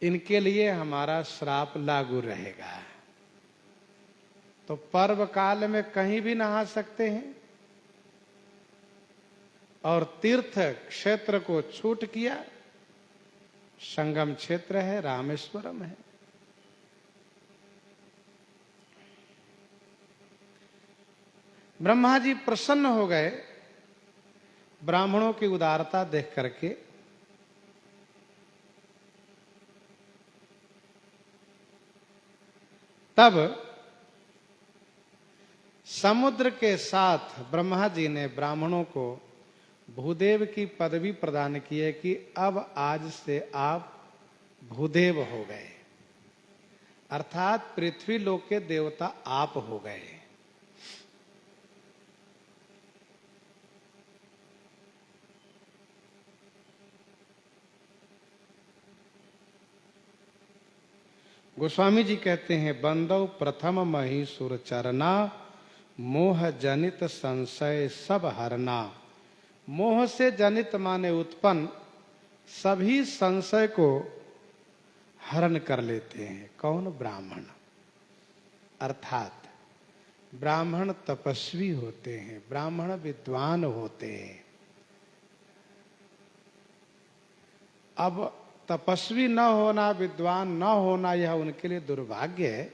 इनके लिए हमारा श्राप लागू रहेगा। तो पर्व काल में कहीं भी नहा सकते हैं और तीर्थ क्षेत्र को छूट किया। संगम क्षेत्र है, रामेश्वरम है। ब्रह्मा जी प्रसन्न हो गए ब्राह्मणों की उदारता देख करके। तब समुद्र के साथ ब्रह्मा जी ने ब्राह्मणों को भूदेव की पदवी प्रदान की है कि अब आज से आप भूदेव हो गए, अर्थात पृथ्वी लोक के देवता आप हो गए। गोस्वामी जी कहते हैं, बंदव प्रथम महीसुर चरना, मोह जनित संशय सब हरना। मोह से जनित माने उत्पन्न सभी संशय को हरण कर लेते हैं। कौन? ब्राह्मण। अर्थात ब्राह्मण तपस्वी होते हैं, ब्राह्मण विद्वान होते हैं। अब तपस्वी न होना, विद्वान न होना, यह उनके लिए दुर्भाग्य है।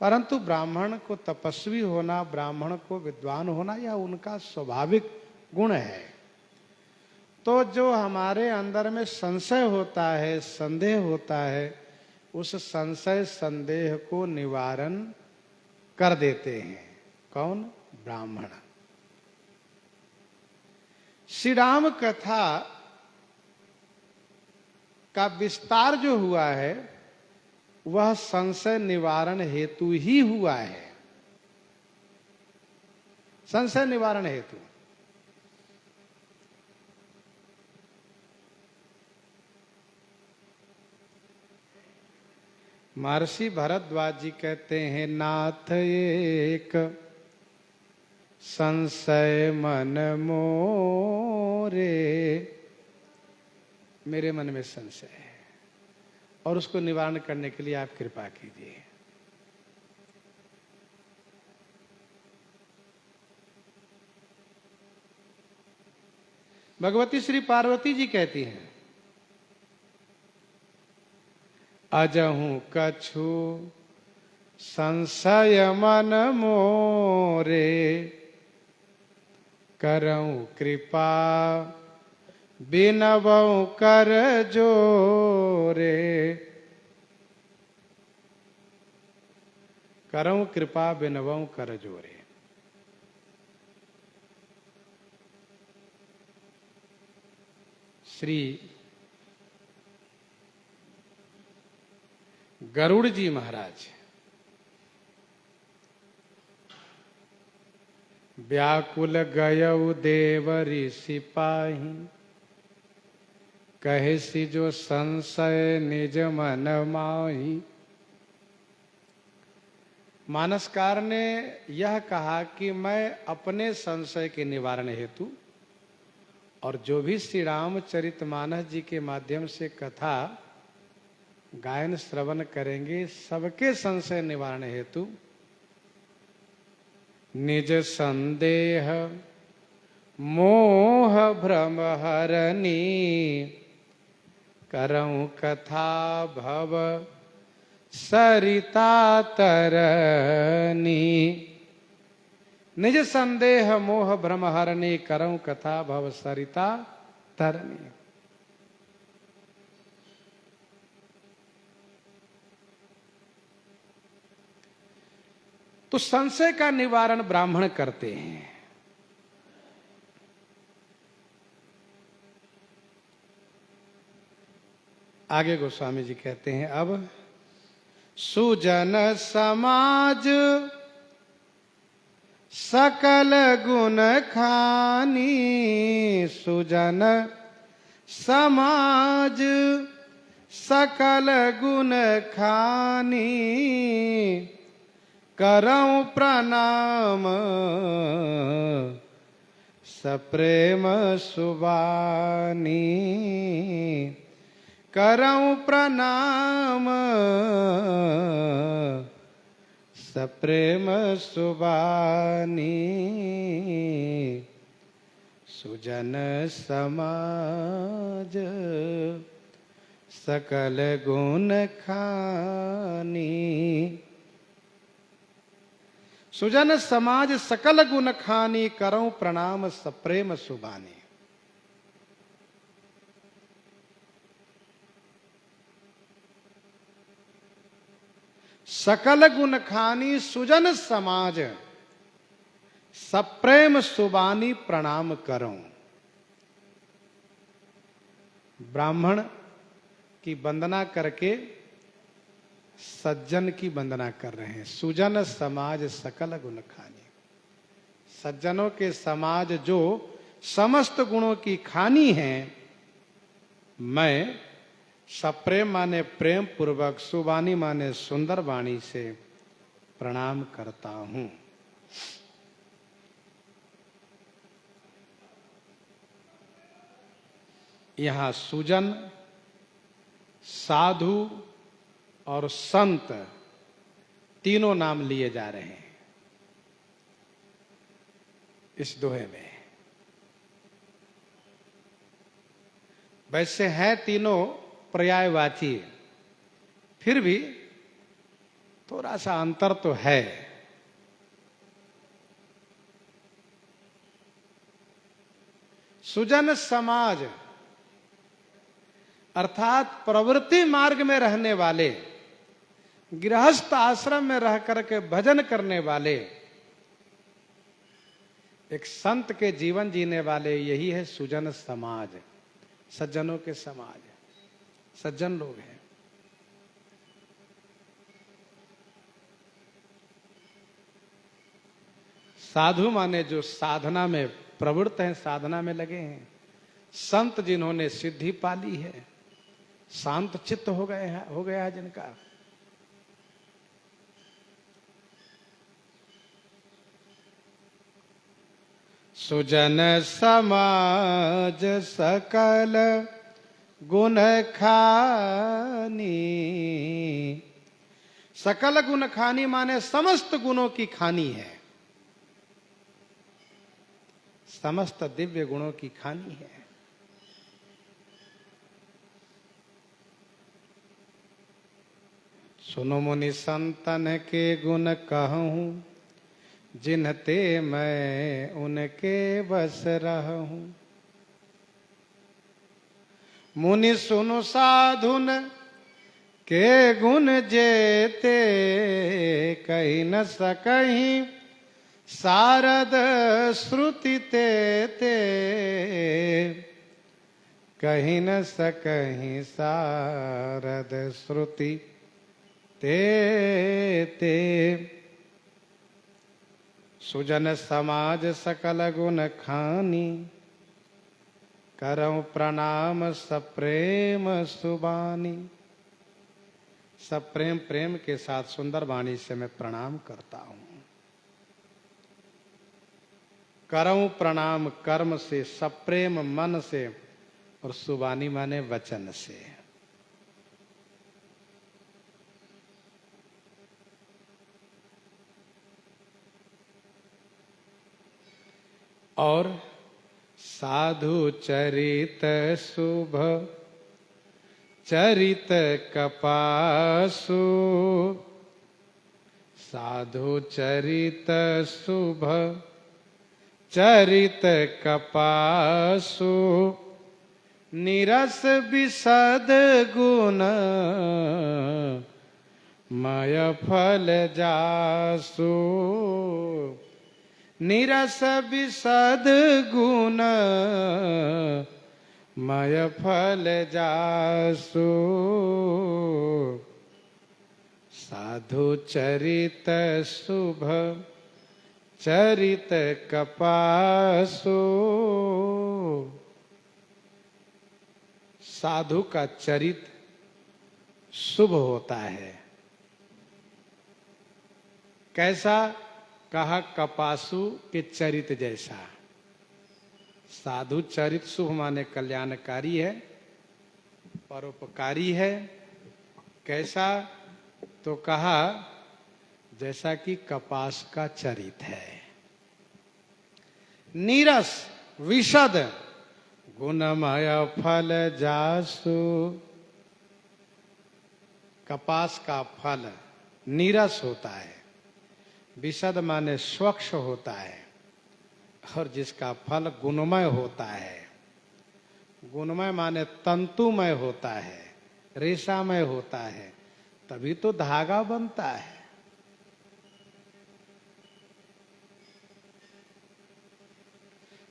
परंतु ब्राह्मण को तपस्वी होना, ब्राह्मण को विद्वान होना, यह उनका स्वाभाविक गुण है। तो जो हमारे अंदर में संशय होता है, संदेह होता है, उस संशय संदेह को निवारण कर देते हैं। कौन? ब्राह्मण। श्री राम कथा का विस्तार जो हुआ है वह संशय निवारण हेतु ही हुआ है। संशय निवारण हेतु। महर्षि भरद्वाज जी कहते हैं, नाथ एक संशय मन मोरे, मेरे मन में संशय है और उसको निवारण करने के लिए आप कृपा कीजिए। भगवती श्री पार्वती जी कहती हैं, अजहू कछु संशय मन मोरे, करऊं कृपा बिनवऊं कर जोरे। करऊं कृपा बिनवऊं कर जोरे। श्री गरुड़ जी महाराज व्याकुल गयउ देव ऋषि पाही, कहे सी जो संशय निज मन माही। मानसकार ने यह कहा कि मैं अपने संशय के निवारण हेतु और जो भी श्री रामचरितमानस जी के माध्यम से कथा गायन श्रवण करेंगे, सबके संशय निवारण हेतु निज संदेह मोह भ्रम हरनी, करऊं कथा भव सरिता तरनी। निज संदेह मोह भ्रम हरनी, करऊं कथा भव सरिता तरनी। तो संशय का निवारण ब्राह्मण करते हैं। आगे गोस्वामी जी कहते हैं, अब सुजन समाज सकल गुण खानी, सुजन समाज सकल गुण खानी, करऊं प्रणाम सप्रेम सुबानी। करऊं प्रणाम सप्रेम सुबानी, सुजन समाज सकल गुण खानी। सुजन समाज सकल गुण खानी, करऊं प्रणाम सप्रेम सुबानी। सकल गुण खानी सुजन समाज सप्रेम सुबानी प्रणाम करूं। ब्राह्मण की वंदना करके सज्जन की वंदना कर रहे हैं। सुजन समाज सकल गुण खानी, सज्जनों के समाज जो समस्त गुणों की खानी है, मैं सप्रेम माने प्रेम पूर्वक, सुबानी माने सुंदर वाणी से प्रणाम करता हूं। यहां सुजन, साधु और संत तीनों नाम लिए जा रहे हैं इस दोहे में। वैसे हैं तीनों पर्यायवाची, फिर भी थोड़ा सा अंतर तो है। सुजन समाज अर्थात प्रवृत्ति मार्ग में रहने वाले, गृहस्थ आश्रम में रह करके भजन करने वाले, एक संत के जीवन जीने वाले, यही है सुजन समाज, सज्जनों के समाज, सज्जन लोग हैं। साधु माने जो साधना में प्रवृत्त हैं, साधना में लगे हैं। संत जिन्होंने सिद्धि पाली है, शांत चित्त हो गया है जिनका। सुजन समाज सकल गुण खानी, सकल गुण खानी माने समस्त गुणों की खानी है, समस्त दिव्य गुणों की खानी है। सुनो मुनि संतन के गुण कहूं, जिनते मैं उनके बस रहूं। मुनि सुनु साधुन के गुण जेते, कही न सकहीं सारद श्रुति ते, कही न सकहीं सारद श्रुति ते। सुजन समाज सकल गुण खानी, करऊं प्रणाम सप्रेम सुबानी। सप्रेम प्रेम के साथ सुंदर वाणी से मैं प्रणाम करता हूं। करऊं प्रणाम कर्म से, सप्रेम मन से, और सुबानी माने वचन से। और साधु चरित शुभ चरित कपासु, साधु चरित शुभ चरित कपासु, निरस विशद गुण मय फल जासु। निरस विशद गुण मय फल जासु, साधु चरित शुभ चरित कपासु। साधु का चरित शुभ होता है। कैसा? कहा कपासु के चरित जैसा। साधु चरित शुभ माने कल्याणकारी है, परोपकारी है। कैसा? तो कहा जैसा कि कपास का चरित है, नीरस विशद गुणमय फल जासु। कपास का फल नीरस होता है, विशद माने स्वच्छ होता है, और जिसका फल गुणमय होता है। गुणमय माने तंतुमय होता है, रेशामय होता है, तभी तो धागा बनता है।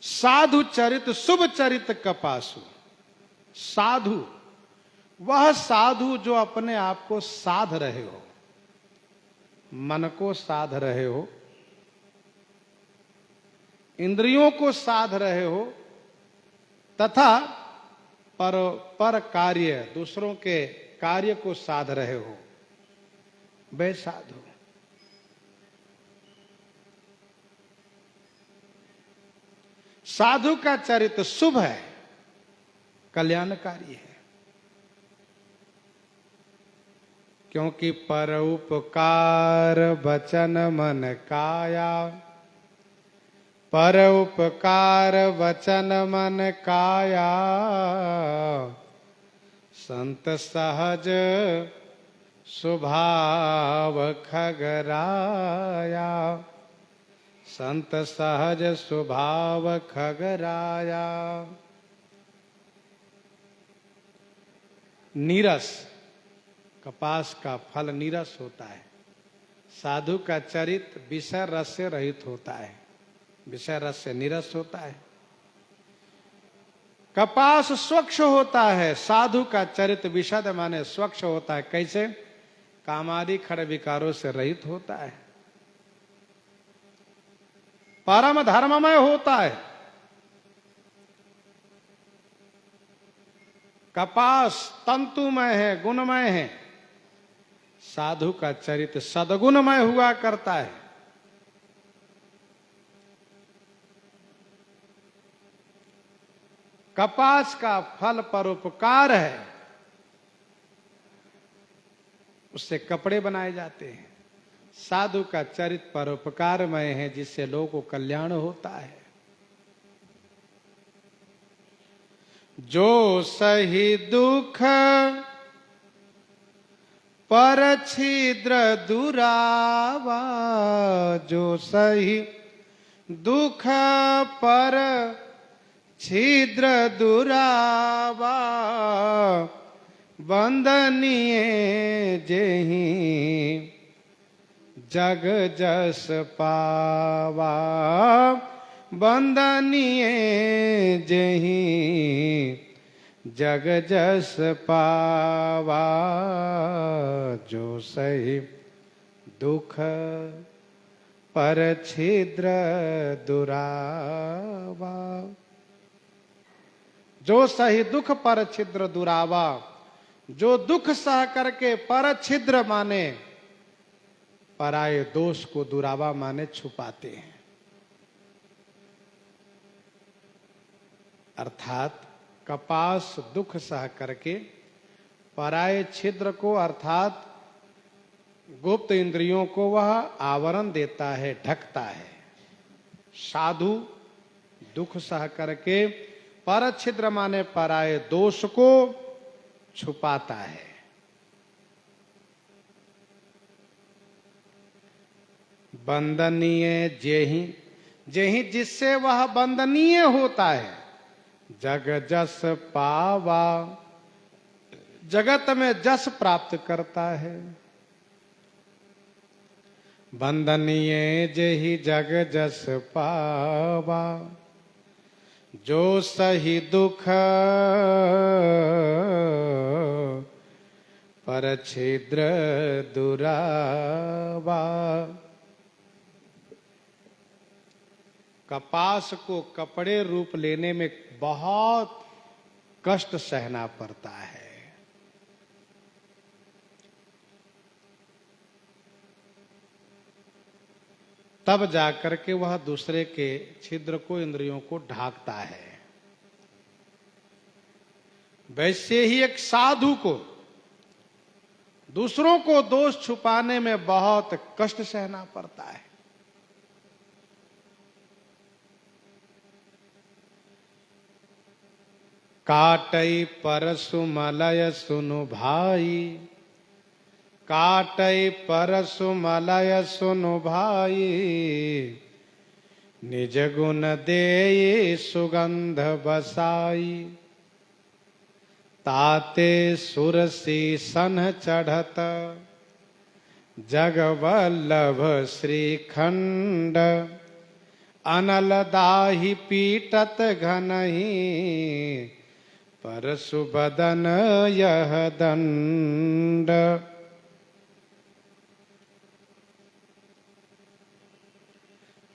साधु चरित शुभ चरित कपासु। साधु, वह साधु जो अपने आप को साध रहे हो, मन को साध रहे हो, इंद्रियों को साध रहे हो, तथा पर कार्य, दूसरों के कार्य को साध रहे हो, वे साधु। साधु का चरित्र शुभ है, कल्याणकारी है, क्योंकि पर उपकार वचन मन काया। पर उपकार वचन मन काया, संत सहज स्वभाव खगराया। संत सहज स्वभाव खगराया। नीरस, कपास का फल नीरस होता है। साधु का चरित्र विषय रस से रहित होता है, विषय रस से नीरस होता है। कपास स्वच्छ होता है, साधु का चरित्र विशद माने स्वच्छ होता है। कैसे? कामादि खड़ विकारों से रहित होता है, परम धर्ममय होता है। कपास तंतुमय है, गुणमय है, साधु का चरित्र सदगुणमय हुआ करता है। कपास का फल परोपकार है, उससे कपड़े बनाए जाते हैं। साधु का चरित्र परोपकारमय है, जिससे लोगों को कल्याण होता है। जो सही दुख पर छिद्र दुरावा। जो सही दुख पर छिद्र दुरावा, वंदनीय जेहि जग जस पावा। वंदनीय जेहि जग जस पावा। जो सही दुख पर छिद्र दुरावा। जो सही दुख पर छिद्र दुरावा, जो दुख सह करके पर छिद्र माने पराये दोष को दुरावा माने छुपाते हैं। अर्थात कपास दुख सह करके पराये छिद्र को अर्थात गुप्त इंद्रियों को वह आवरण देता है, ढकता है। साधु दुख सह करके पर छिद्र माने पराये दोष को छुपाता है। वंदनीय जेहि, जेहि जिससे वह वंदनीय होता है। जग जस पावा, जगत में जस प्राप्त करता है। वंदनीय जेहि जग जस पावा। जो सही दुख पर छिद्र दुरावा। कपास को कपड़े रूप लेने में बहुत कष्ट सहना पड़ता है। तब जाकर के वह दूसरे के छिद्र को, इंद्रियों को ढाकता है। वैसे ही एक साधु को दूसरों को दोष छुपाने में बहुत कष्ट सहना पड़ता है। काटई परसु मलय सुनु भाई, काटई परसु मलय सुनु भाई, निज गुण देई सुगंध बसाई, ताते सुरसी सन चढ़त, जगवल्लभ श्रीखंड, अनल दाहि पीटत घनहि, परसु बदन यह दंड।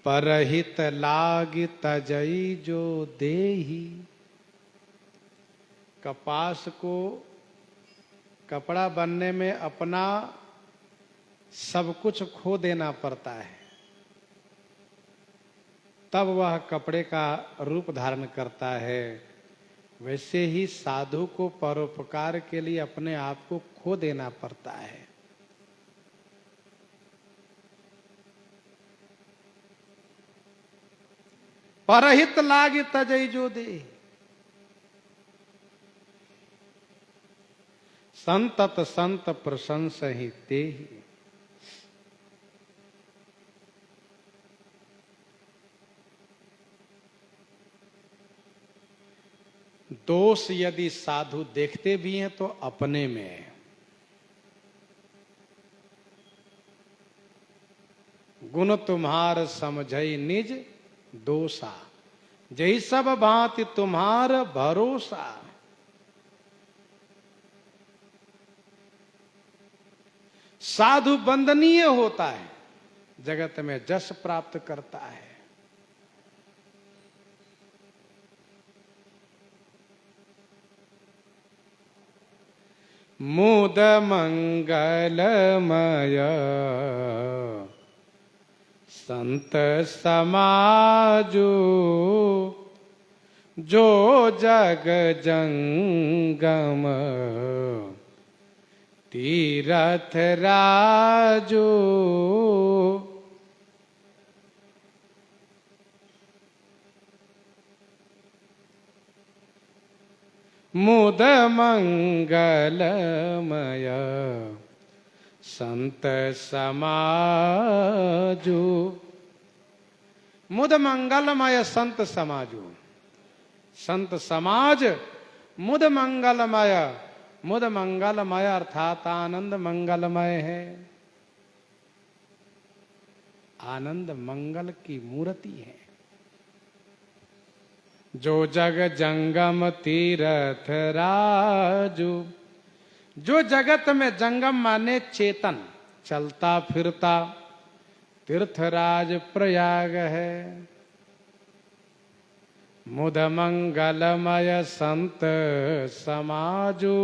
परहित लाग तजई जो देही, कपास को कपड़ा बनने में अपना सब कुछ खो देना पड़ता है, तब वह कपड़े का रूप धारण करता है। वैसे ही साधु को परोपकार के लिए अपने आप को खो देना पड़ता है। परहित लाग तजई जो दे, संतत संत प्रशंस ही तेहि। दोष यदि साधु देखते भी हैं तो अपने में है। गुण तुम्हार समझई निज दोषा, जही सब भांति तुम्हार भरोसा। साधु वंदनीय होता है, जगत में जस प्राप्त करता है। मुद मंगलमय संत समाजो, जो जग जंगम तीरथ राजो। मुद मंगलमय संत समाजो, मुद मंगलमय संत समाजो। संत समाज मुद मंगलमय, मुद मंगलमय अर्थात आनंद मंगलमय है। आनंद मंगल की मूर्ति है। जो जग जंगम तीरथ राजू, जो जगत में जंगम माने चेतन, चलता फिरता तीर्थराज प्रयाग है। मुद मंगलमय संत समाजो,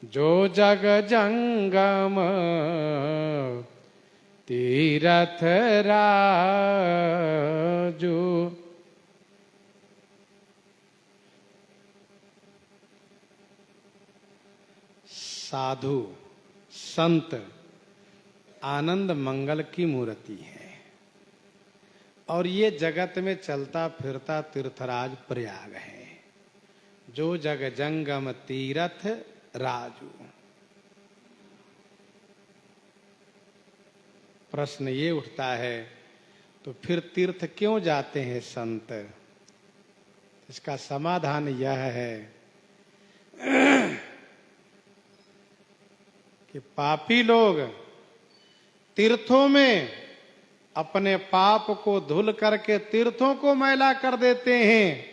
जो जग जंगम तीरथ राजू। साधु संत आनंद मंगल की मूर्ति है और ये जगत में चलता फिरता तीर्थराज प्रयाग है। जो जग जंगम तीरथ राजू। प्रश्न ये उठता है, तो फिर तीर्थ क्यों जाते हैं संत? इसका समाधान यह है कि पापी लोग तीर्थों में अपने पाप को धुल करके तीर्थों को मैला कर देते हैं,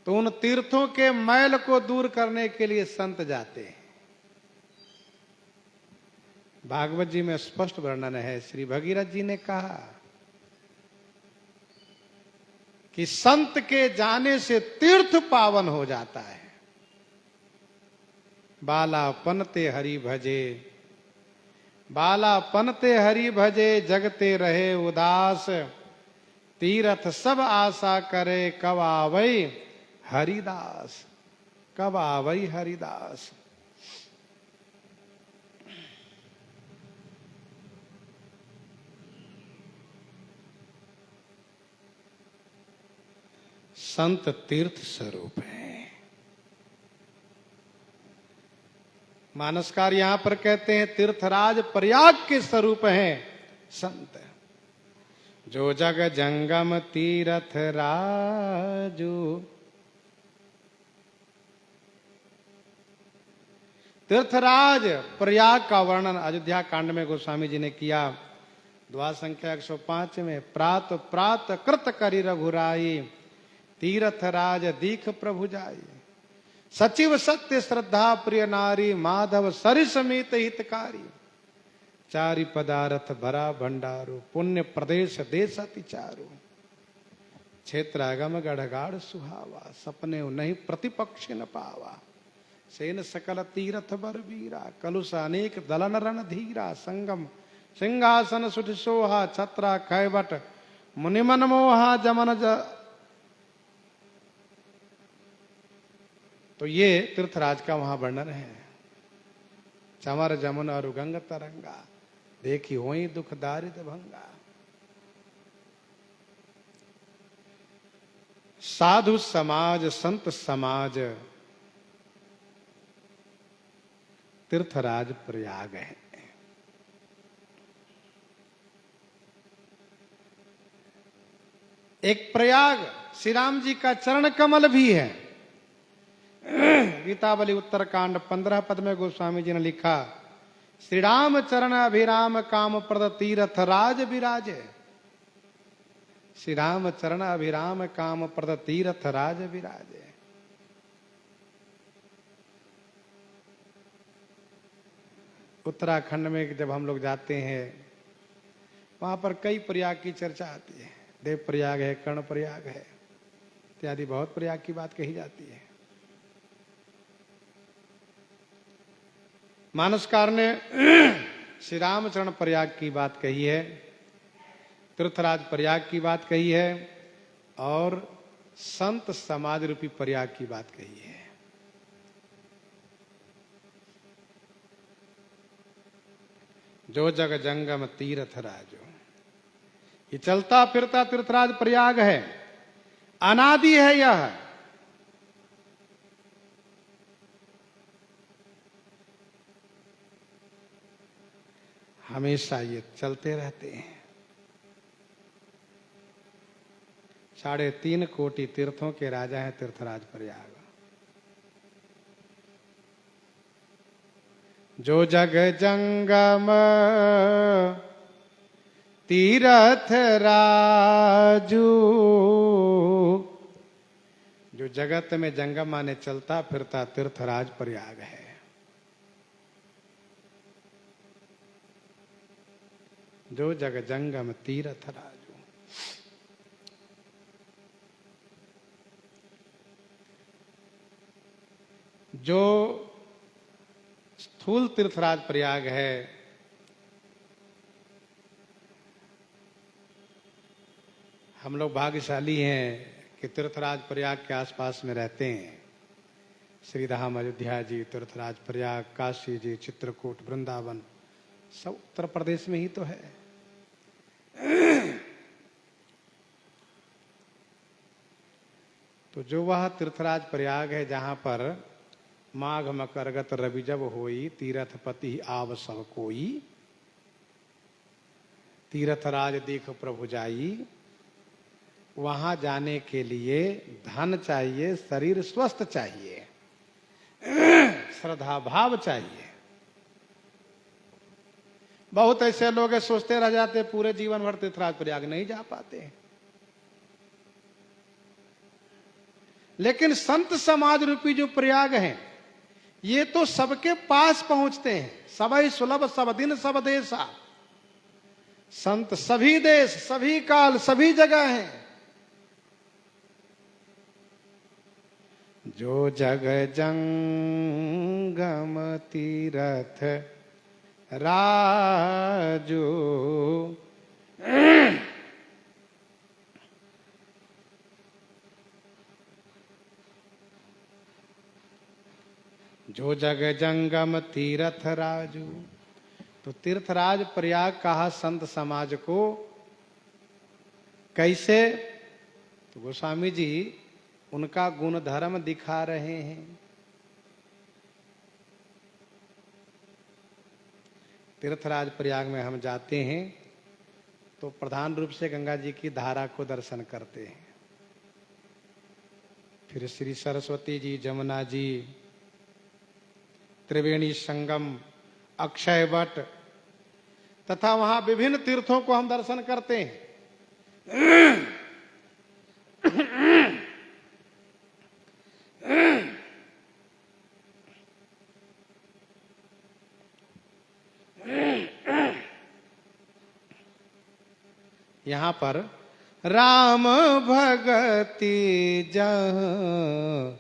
तो उन तीर्थों के मैल को दूर करने के लिए संत जाते हैं। भागवत जी में स्पष्ट वर्णन है। श्री भगीरथ जी ने कहा कि संत के जाने से तीर्थ पावन हो जाता है। बालापन ते हरि भजे, बालापन ते हरि भजे, जगते रहे उदास, तीर्थ सब आशा करे, कब आवै हरिदास। कब आवई हरिदास। संत तीर्थ स्वरूप है। मानसकार यहां पर कहते हैं तीर्थराज प्रयाग के स्वरूप हैं संत। जो जग जंगम तीरथ राजू। तीर्थराज प्रयाग का वर्णन अयोध्या कांड में गोस्वामी जी ने किया। द्वा संख्या 105 में प्रात प्रात कृत करी रघुराई तीर्थराज दीख प्रभु जाई। सचिव सत्य श्रद्धा प्रिय नारी माधव सरि समेत हितकारी। चारि पदार्थ भरा भंडारो पुण्य प्रदेश देश अति चारो। क्षेत्रागम गढ़गाड़ सुहावा सपने नहीं प्रतिपक्षी न पावा। सेन सकल तीरथ बर वीरा कलुष अनेक दलन रण धीरा। संगम सिंहासन सुठ सोहा छत्रा कैवट मुनिमन मोहा जमन तो ये तीर्थराज का वहां वर्णन है। चमर जमुन और गंग तरंगा देखी होई दुख दारिद भंगा। साधु समाज संत समाज तीर्थराज प्रयाग है। एक प्रयाग श्री राम जी का चरण कमल भी है। गीतावली उत्तरकांड 15 पद में गोस्वामी जी ने लिखा श्री राम चरण अभिराम काम प्रद तीर्थ राज विराजे। श्री राम चरण अभिराम काम प्रद तीर्थ राज विराजे। उत्तराखंड में जब हम लोग जाते हैं वहां पर कई प्रयाग की चर्चा आती है। देव प्रयाग है, कर्ण प्रयाग है इत्यादि बहुत प्रयाग की बात कही जाती है। मानसकार ने श्री रामचरण प्रयाग की बात कही है, तीर्थराज प्रयाग की बात कही है और संत समाज रूपी प्रयाग की बात कही है। जो जग जंगम तीर्थ राजो। ये चलता फिरता तीर्थराज प्रयाग है। अनादि है यह। हमेशा ये चलते रहते हैं। 3.5 कोटि तीर्थों के राजा हैं तीर्थराज प्रयाग। जो जग जंगम तीर्थ राजू। जो जगत में जंगम माने चलता फिरता तीर्थराज प्रयाग है। जो जग जंगम तीर्थ राजू। जो स्थूल तीर्थराज प्रयाग है हम लोग भाग्यशाली हैं कि तीर्थराज प्रयाग के आसपास में रहते हैं। श्री धाम अयोध्या जी, तीर्थराज प्रयाग, काशी जी, चित्रकूट, वृंदावन सब उत्तर प्रदेश में ही तो है। तो जो वह तीर्थराज प्रयाग है जहां पर माघ मकरगत रवि जब होई तीर्थपति आव सब कोई। तीर्थराज देख प्रभु जाई। वहां जाने के लिए धन चाहिए, शरीर स्वस्थ चाहिए, श्रद्धा भाव चाहिए। बहुत ऐसे लोग सोचते रह जाते पूरे जीवन भर तीर्थराज प्रयाग नहीं जा पाते। लेकिन संत समाज रूपी जो प्रयाग है ये तो सबके पास पहुंचते हैं। सबई सुलभ सब दिन सब देशा। संत सभी देश सभी काल सभी जगह हैं। जो जग जंगम तीरथ राजू। जो जग जंगम तीर्थ राजू। तो तीर्थराज प्रयाग कहा संत समाज को, कैसे? तो गोस्वामी जी उनका गुण धर्म दिखा रहे हैं। तीर्थराज प्रयाग में हम जाते हैं तो प्रधान रूप से गंगा जी की धारा को दर्शन करते हैं, फिर श्री सरस्वती जी, जमुना जी, त्रिवेणी संगम, अक्षय वट तथा वहां विभिन्न तीर्थों को हम दर्शन करते हैं। यहां पर राम भगति जहाँ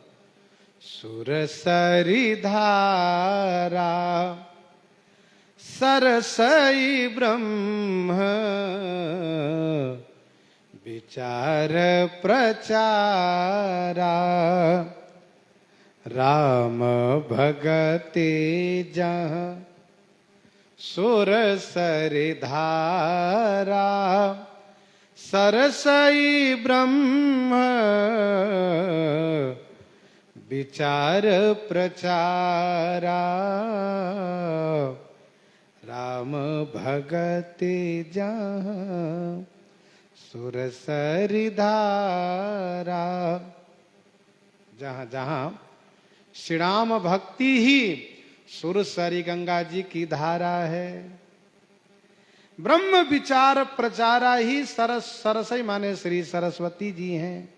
सुरसरी धारा, सरसई ब्रह्म विचार प्रचारा। राम भगति जहाँ सुरसरी धारा, सरसई ब्रह्म विचार प्रचारा। राम भगति जहाँ सुरसरी धारा। जहाँ जहाँ श्री राम भक्ति ही सुरसरी गंगा जी की धारा है, ब्रह्म विचार प्रचारा ही सरसई माने श्री सरस्वती जी हैं।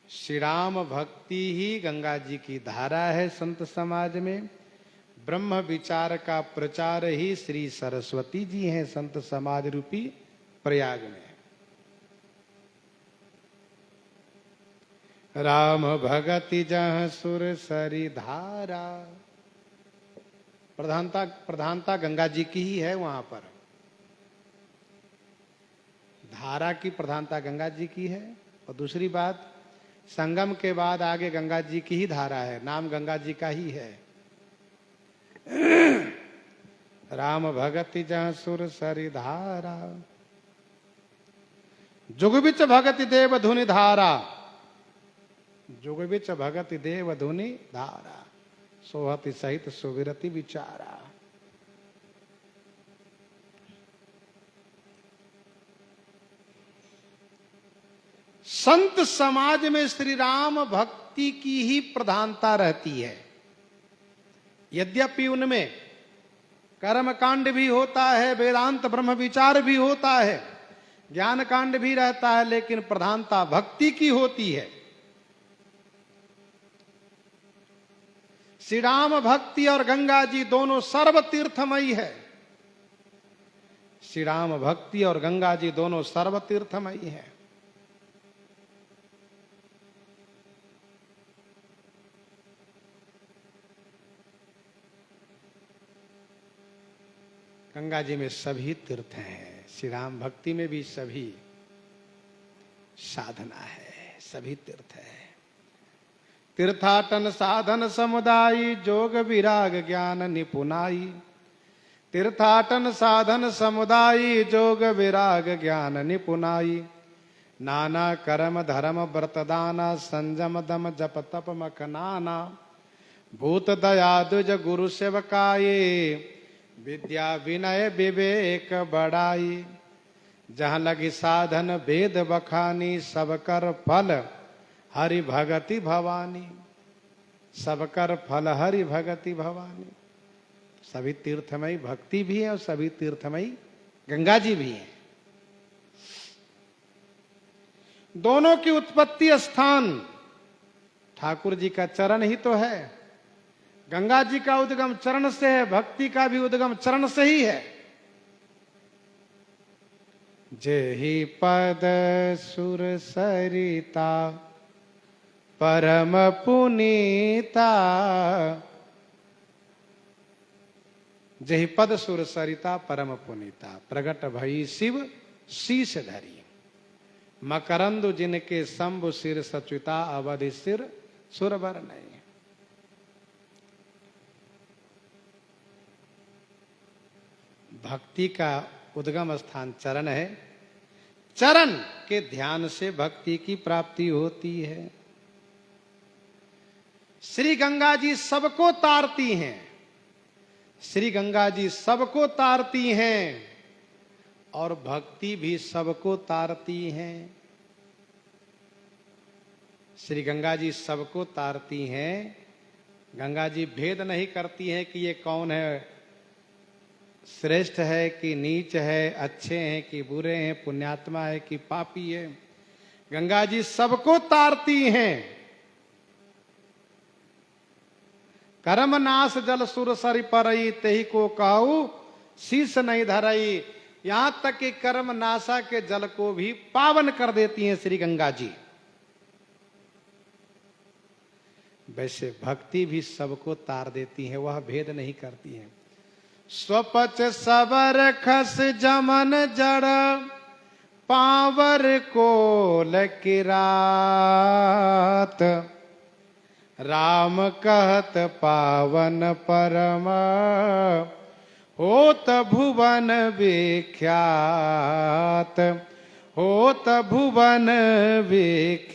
श्री राम भक्ति ही गंगा जी की धारा है संत समाज में, ब्रह्म विचार का प्रचार ही श्री सरस्वती जी हैं संत समाज रूपी प्रयाग में। राम भगति जहाँ सुरसरी धारा, प्रधानता गंगा जी की ही है वहां पर, धारा की प्रधानता गंगा जी की है। और दूसरी बात, संगम के बाद आगे गंगा जी की ही धारा है, नाम गंगा जी का ही है। राम भगति जहाँ सुरसरी धारा, जुग बिच भगति देव धुनि धारा, जुग बिच भगति देव धुनि धारा, सोहति सहित सुविरति विचारा। संत समाज में श्री राम भक्ति की ही प्रधानता रहती है। यद्यपि उनमें कर्म कांड भी होता है, वेदांत ब्रह्म विचार भी होता है, ज्ञान कांड भी रहता है, लेकिन प्रधानता भक्ति की होती है। श्री राम भक्ति और गंगा जी दोनों सर्व तीर्थमयी है। श्री राम भक्ति और गंगा जी दोनों सर्व तीर्थमयी है। गंगा जी में सभी तीर्थ हैं, श्री राम भक्ति में भी सभी साधना है, सभी तीर्थ है। तीर्थाटन साधन समुदायी, जोग विराग ज्ञान निपुनाई। तीर्थाटन साधन समुदायी, जोग विराग ज्ञान निपुनाई। नाना कर्म धर्म व्रत दाना, संजम दम जप तप मखनाना। भूत दया द्विज गुरु सेवकाये, विद्या विनय विवेक बढ़ाई। जहाँ लगी साधन वेद बखानी, सब कर फल हरि भगति भवानी। सब कर फल हरि भगति भवानी। सभी तीर्थमयी भक्ति भी है और सभी तीर्थमयी गंगा जी भी हैं। दोनों की उत्पत्ति स्थान ठाकुर जी का चरण ही तो है। गंगा जी का उद्गम चरण से है, भक्ति का भी उद्गम चरण से ही है। जेहि पद सुर सरिता परम पुनीता। जेहि पद सुर सरिता परम पुनीता। प्रगट भई शिव शीश धरी। मकरंद जिनके शंभु सिर सचुता, अवधि सिर सुरवर नहीं। भक्ति का उद्गम स्थान चरण है। चरण के ध्यान से भक्ति की प्राप्ति होती है। श्री गंगा जी सबको तारती हैं, श्री गंगा जी सबको तारती हैं और भक्ति भी सबको तारती हैं। श्री गंगा जी सबको तारती हैं। गंगा जी भेद नहीं करती हैं कि ये कौन है, श्रेष्ठ है कि नीच है, अच्छे हैं कि बुरे हैं, पुण्यात्मा है कि पापी है। गंगा जी सबको तारती हैं। कर्म नाश जल सुर सरि परई, तेही को कहू शीश नहीं धरई। यहां तक कि कर्म नाशा के जल को भी पावन कर देती हैं श्री गंगा जी। वैसे भक्ति भी सबको तार देती है, वह भेद नहीं करती है। स्वपच सबर खस जमन जड़, पावर को लकिरात। राम कहत पावन परम, होत भुवन विख्यात, होत भुवन विख्यात।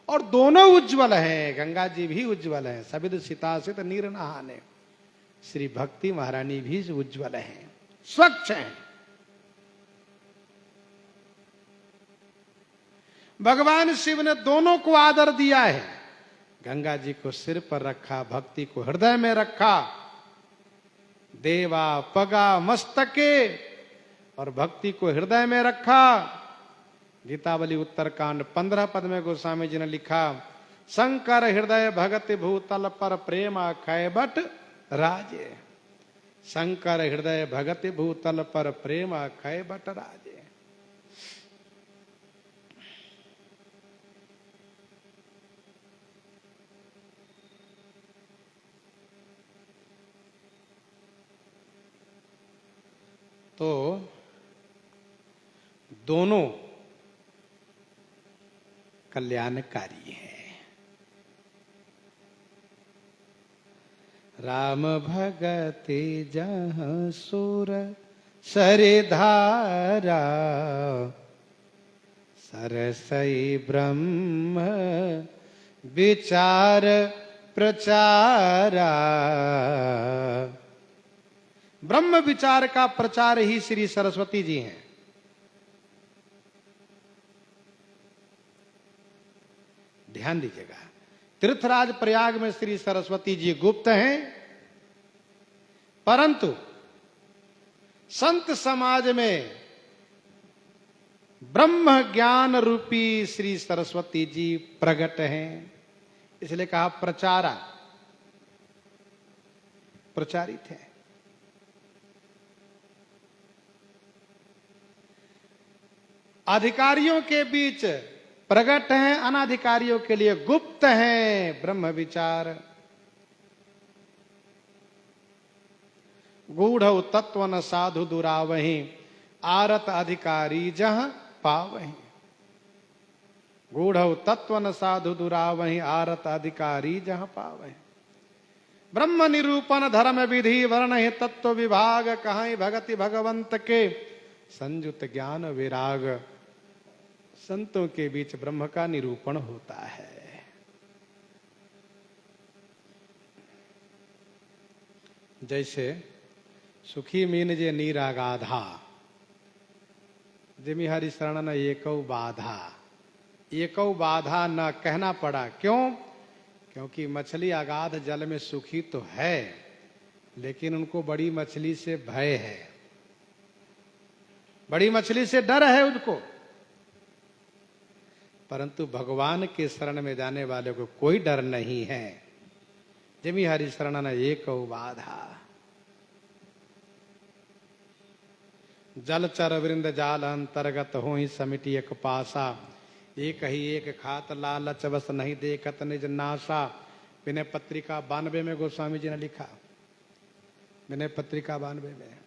और दोनों उज्जवल हैं, गंगा जी भी उज्जवल हैं। सबिद सितासित नीर नहाने। श्री भक्ति महारानी भी उज्जवल हैं, स्वच्छ हैं। भगवान शिव ने दोनों को आदर दिया है। गंगा जी को सिर पर रखा, भक्ति को हृदय में रखा। देवा पगा मस्तके, और भक्ति को हृदय में रखा। गीतावली उत्तरकांड 15 पद में गोस्वामी जी ने लिखा, शंकर हृदय भगति भूतल पर प्रेम अखय बट राजे। शंकर हृदय भगति भूतल पर प्रेम अखय बट राजे। तो दोनों कल्याणकारी है। राम भगति जहाँ सुर सरिधारा, सरसई ब्रह्म विचार प्रचारा। ब्रह्म विचार का प्रचार ही श्री सरस्वती जी हैं। ध्यान दीजिएगा, तीर्थराज प्रयाग में श्री सरस्वती जी गुप्त हैं, परंतु संत समाज में ब्रह्म ज्ञान रूपी श्री सरस्वती जी प्रकट हैं। इसलिए कहा प्रचारा, प्रचारित है। अधिकारियों के बीच प्रकट हैं, अनाधिकारियों के लिए गुप्त हैं ब्रह्म विचार। गूढ़ तत्व न साधु दुरावही, आरत अधिकारी जहां पावही। गूढ़ तत्व न साधु दुरावही, आरत अधिकारी जहां पावही। ब्रह्म निरूपण धर्म विधि वर्ण ही तत्व विभाग, कहां भगति भगवंत के संयुत ज्ञान विराग। संतों के बीच ब्रह्म का निरूपण होता है। जैसे सुखी मीन जे नीरागाधा, जिमी हरि शरण न एकौ बाधा। एकौ बाधा न कहना पड़ा, क्यों? क्योंकि मछली अगाध जल में सुखी तो है, लेकिन उनको बड़ी मछली से भय है, बड़ी मछली से डर है उनको। परंतु भगवान के शरण में जाने वाले को कोई डर नहीं है। जिमी हरि शरण न एकौ बाधा। जलचर वृंद जाल अंतर्गत हो ही समिति एक पासा। एक ही एक खात लालच बस नहीं देखत निज नासा। विनय पत्रिका 92 में गोस्वामी जी ने लिखा। विनय पत्रिका 92 में,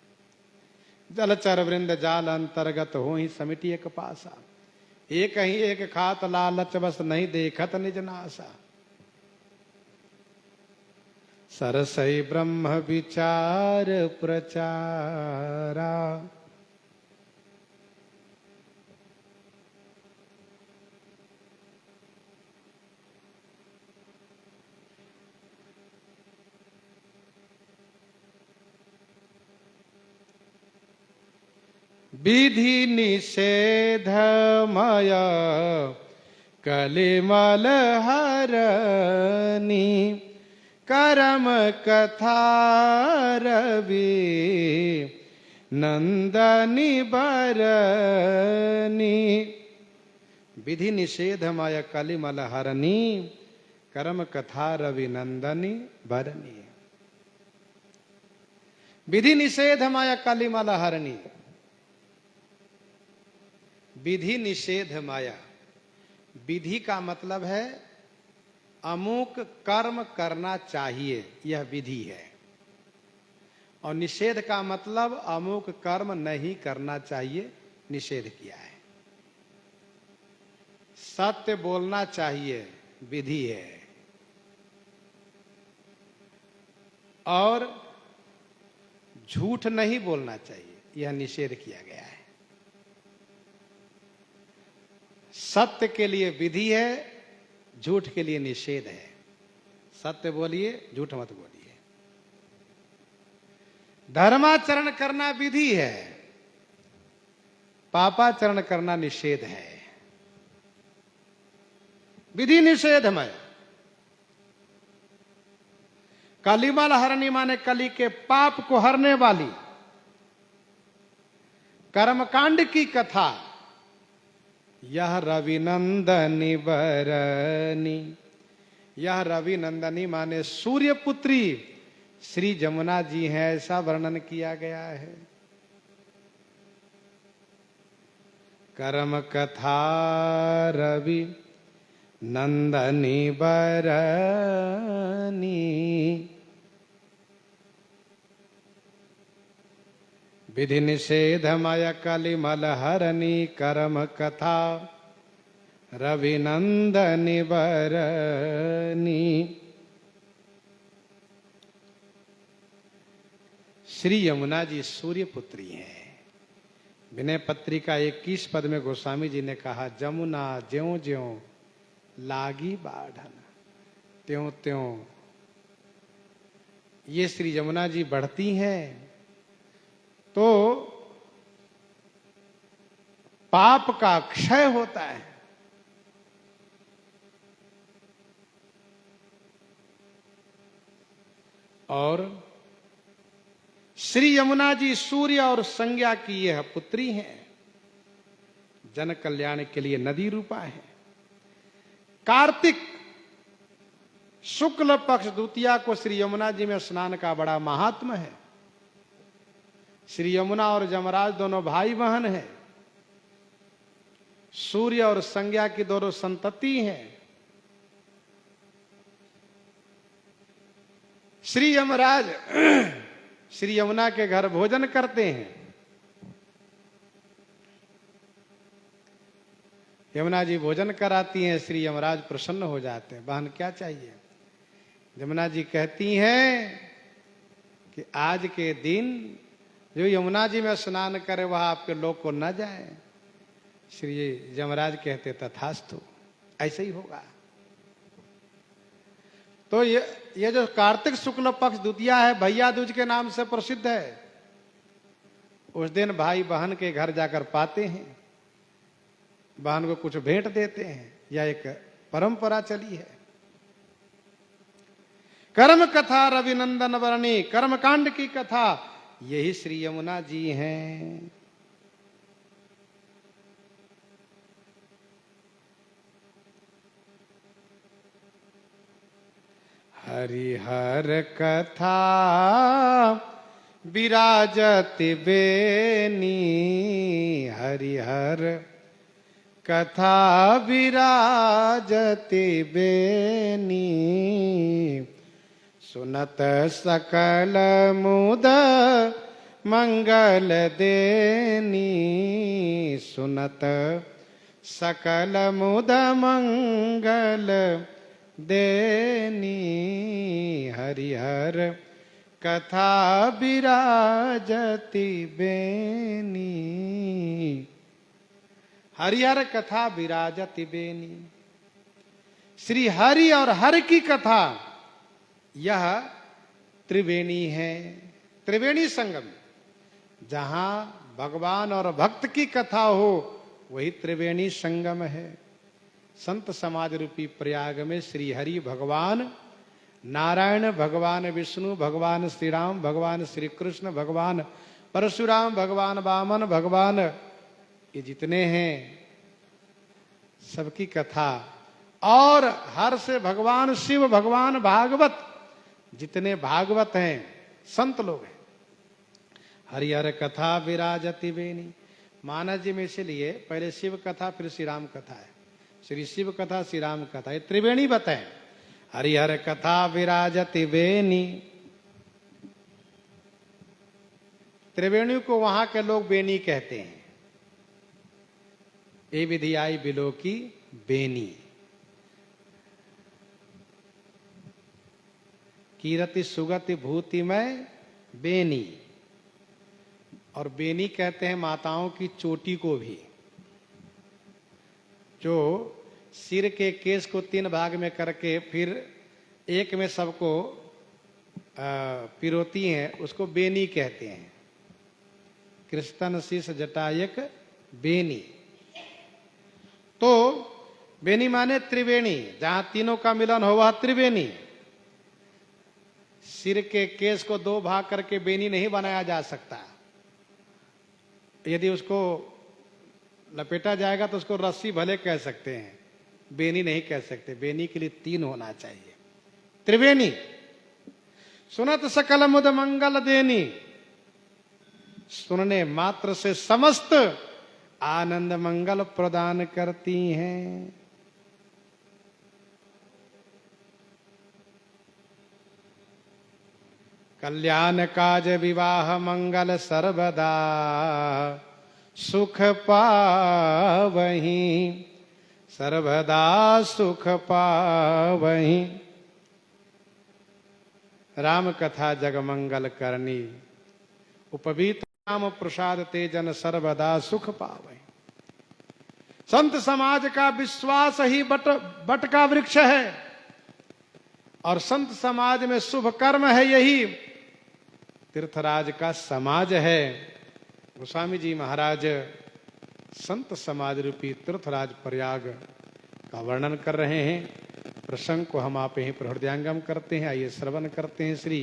जलचर वृंद जाल अंतर्गत हो ही समिति एक पासा। एक ही एक खात लालच बस नहीं देखत निज नासा। सरसई ब्रह्म विचार प्रचारा। विधि निषेधमय कलिमल हरनी करम कथा रवि नंदनी बरनी। विधि निषेधमय कलिमल हरनी करम कथा रवि नंदनी बरनी। विधि निषेधमय कलिमल हरनी। विधि निषेध माया। विधि का मतलब है अमुक कर्म करना चाहिए, यह विधि है। और निषेध का मतलब अमुक कर्म नहीं करना चाहिए, निषेध किया है। सत्य बोलना चाहिए, विधि है। और झूठ नहीं बोलना चाहिए, यह निषेध किया गया है। सत्य के लिए विधि है, झूठ के लिए निषेध है। सत्य बोलिए, झूठ मत बोलिए। धर्माचरण करना विधि है, पापाचरण करना निषेध है। विधि निषेधमय। कलिमल हरणी माने कली के पाप को हरने वाली। कर्मकांड की कथा यह रविनंदनी बरनी। यह रविनंदनी माने सूर्य पुत्री श्री जमुना जी हैं, ऐसा वर्णन किया गया है। कर्म कथा रवि नंदनी बरनी। विधि निषेधमय कलिमल हरनी कर्म कथा रविनंदनी बरनी। श्री यमुना जी सूर्य पुत्री हैं। विनय पत्रिका 21 पद में गोस्वामी जी ने कहा, जमुना ज्यों ज्यों लागी बाढ़न त्यों त्यों। ये श्री यमुना जी बढ़ती हैं तो पाप का क्षय होता है। और श्री यमुना जी सूर्य और संज्ञा की यह पुत्री हैं। जन कल्याण के लिए नदी रूपा है। कार्तिक शुक्ल पक्ष द्वितीया को श्री यमुना जी में स्नान का बड़ा महात्म है। श्री यमुना और जमराज दोनों भाई बहन हैं। सूर्य और संज्ञा की दोनों संतति हैं। श्री यमराज श्री यमुना के घर भोजन करते हैं। यमुना जी भोजन कराती हैं, श्री यमराज प्रसन्न हो जाते हैं। बहन क्या चाहिए? यमुना जी कहती हैं कि आज के दिन जो यमुना जी में स्नान करे वह आपके लोक को न जाए। श्री यमराज कहते तथास्तु, ऐसे ही होगा। तो ये जो कार्तिक शुक्ल पक्ष द्वितीया है, भैया दूज के नाम से प्रसिद्ध है। उस दिन भाई बहन के घर जाकर पाते हैं, बहन को कुछ भेंट देते हैं। यह एक परंपरा चली है। कर्म कथा रविनंदन वर्णी, कर्म कांड की कथा यही श्री यमुना जी हैं। हरिहर कथा विराजति बेनी। हरिहर कथा विराजति बेनी। सुनत सकल मुद मंगल देनी। सुनत सकल मुद मंगल देनी, हरिहर कथा विराजति बेनी, हरिहर कथा विराजति बेनी। श्री हरि और हर की कथा यह त्रिवेणी है, त्रिवेणी संगम। जहां भगवान और भक्त की कथा हो वही त्रिवेणी संगम है। संत समाज रूपी प्रयाग में श्री हरि भगवान नारायण, भगवान विष्णु, भगवान श्री राम, भगवान श्री कृष्ण, भगवान परशुराम, भगवान वामन, भगवान ये जितने हैं सबकी कथा, और हर से भगवान शिव, भगवान भागवत, जितने भागवत हैं संत लोग हैं। हरिहर कथा विराजति बेनी। मानस जी में इसलिए पहले शिव कथा फिर श्री राम कथा है, श्री शिव कथा श्री राम कथा, ये त्रिवेणी बताएं। हरिहर कथा विराजति बेनी। त्रिवेणी को वहां के लोग बेनी कहते हैं। ए विधि आई बिलो की बेनी, कीरति सुगति भूतिमय बेनी। और बेनी कहते हैं माताओं की चोटी को भी, जो सिर के केस को 3 भाग में करके फिर एक में सबको पिरोती हैं, उसको बेनी कहते हैं। कृष्ण शीश जटायक बेनी। तो बेनी माने त्रिवेणी, जहां तीनों का मिलन हो वह त्रिवेणी। सिर के केस को 2 भाग करके बेनी नहीं बनाया जा सकता। यदि उसको लपेटा जाएगा तो उसको रस्सी भले कह सकते हैं, बेनी नहीं कह सकते। बेनी के लिए 3 होना चाहिए। त्रिवेणी। सुनत सकल मुद मंगल देनी, सुनने मात्र से समस्त आनंद मंगल प्रदान करती हैं। कल्याण काज विवाह मंगल सर्वदा सुख पावहीं, सर्वदा सुख पावहीं। राम कथा जग मंगल करनी, उपवीत राम प्रसाद तेजन सर्वदा सुख पावहीं। संत समाज का विश्वास ही बट का वृक्ष है, और संत समाज में शुभ कर्म है यही तीर्थराज का समाज है। गोस्वामी जी महाराज संत समाज रूपी तीर्थराज प्रयाग का वर्णन कर रहे हैं। प्रसंग को हम आप यहीं पर हृदयंगम करते हैं। आइए श्रवण करते हैं। श्री